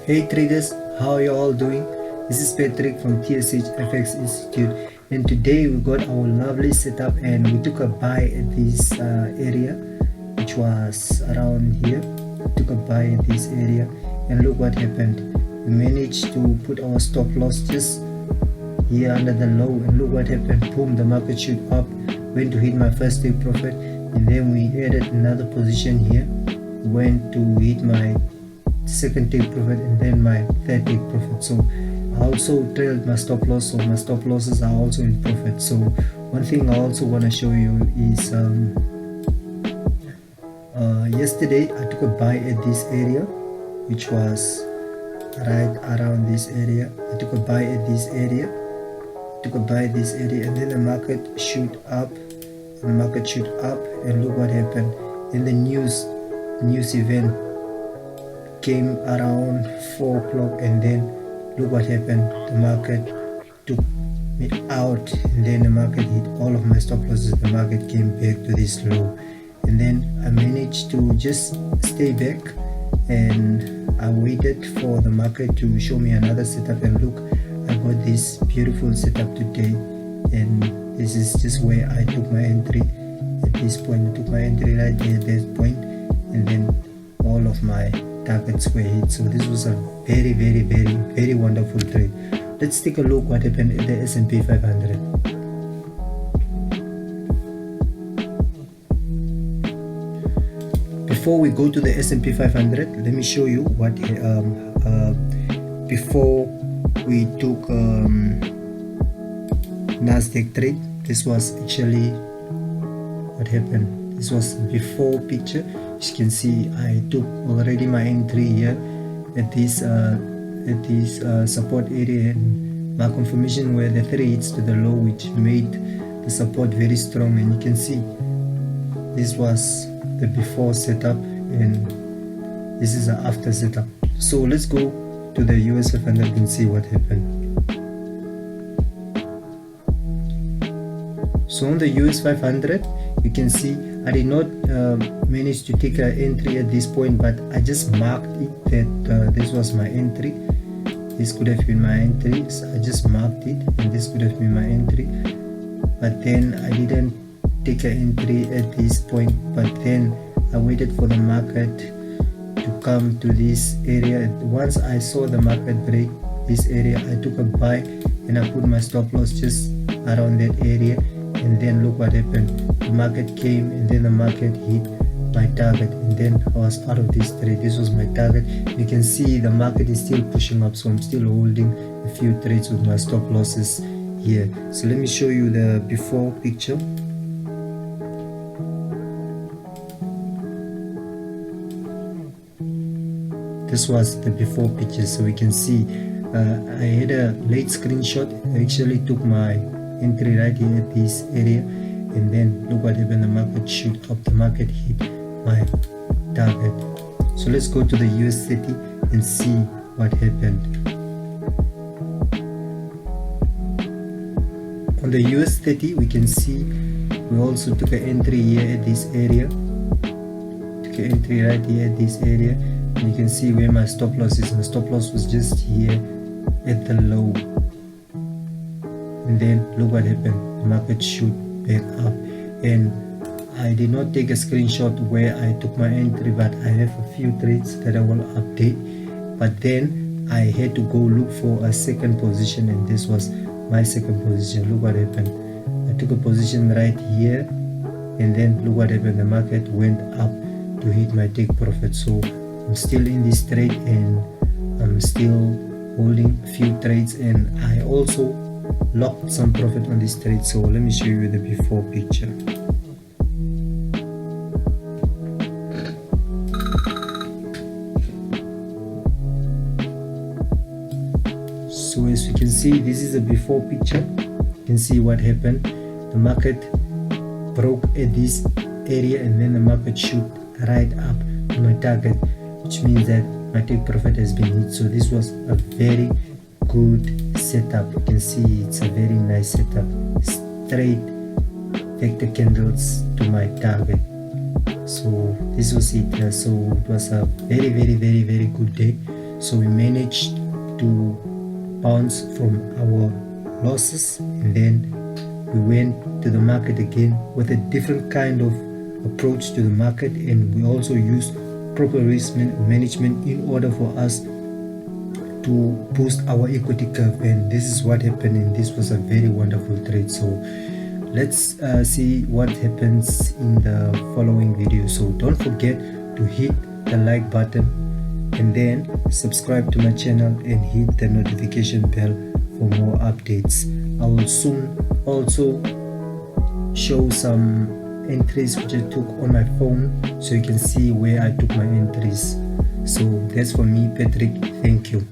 Hey traders, how are you all doing? This is Patrick from TSH FX Institute, and today we got our lovely setup and we took a buy at this area, which was around here. We took a buy at this area and look what happened. We managed to put our stop loss just here under the low, and look what happened. Boom, the market shoot up, went to hit my first take profit, and then we added another position here, went to hit my second take profit and then my third take profit. So I also trailed my stop loss, so my stop losses are also in profit. So one thing I also want to show you is yesterday I took a buy at this area, which was right around this area. I took a buy at this area, and then the market shoot up, and look what happened. Then the news event came around 4 o'clock, and then look what happened. The market took me out, and then the market hit all of my stop losses. The market came back to this low, and then I managed to just stay back, and I waited for the market to show me another setup. And look, I got this beautiful setup today, and this is just where I took my entry. At this point, I took my entry right there at this point, and then all of my targets were hit. So this was a very wonderful trade. Let's take a look what happened at the S&P 500. Before we go to the S&P 500, let me show you what before we took Nasdaq trade. This was actually what happened. This was before picture. As you can see, I took already my entry here at this support area, and my confirmation were the 3 hits to the low, which made the support very strong. And you can see this was the before setup, and this is the after setup. So let's go to the US500 and see what happened. So on the US500, you can see I did not manage to take an entry at this point, but I just marked it that this was my entry. This could have been my entry. So I just marked it, and this could have been my entry. But then I didn't take an entry at this point. But then I waited for the market to come to this area. Once I saw the market break this area, I took a buy and I put my stop loss just around that area. And then look what happened. The market came, and then the market hit my target, and then I was out of this trade. This was my target. You can see the market is still pushing up, so I'm still holding a few trades with my stop losses here. So let me show you the before picture. This was the before picture, so we can see I had a late screenshot. I actually took my entry right here at this area, and then look what happened. The market shoot up, the market hit my target. So let's go to the Us30 and see what happened. On the Us30, we can see we also took an entry here at this area, took an entry right here at this area, and you can see where my stop loss is. My stop loss was just here at the low. And then look what happened. The market shoot back up, and I did not take a screenshot where I took my entry, but I have a few trades that I will update. But then I had to go look for a second position, and this was my second position. Look what happened. I took a position right here, and then look what happened. The market went up to hit my take profit. So I'm still in this trade, and I'm still holding a few trades, and I also locked some profit on this trade. So let me show you the before picture. So as you can see, this is a before picture. You can see what happened. The market broke at this area, and then the market shoot right up to my target, which means that my take profit has been hit. So this was a very good setup. You can see it's a very nice setup. Straight vector candles to my target. So this was it. So it was a very good day. So we managed to bounce from our losses, and then we went to the market again with a different kind of approach to the market, and we also used proper risk management in order for us to boost our equity curve. And this is what happened, and this was a very wonderful trade. So let's see what happens in the following video. So don't forget to hit the like button and then subscribe to my channel and hit the notification bell for more updates. I will soon also show some entries which I took on my phone, so you can see where I took my entries. So that's for me, Patrick. Thank you.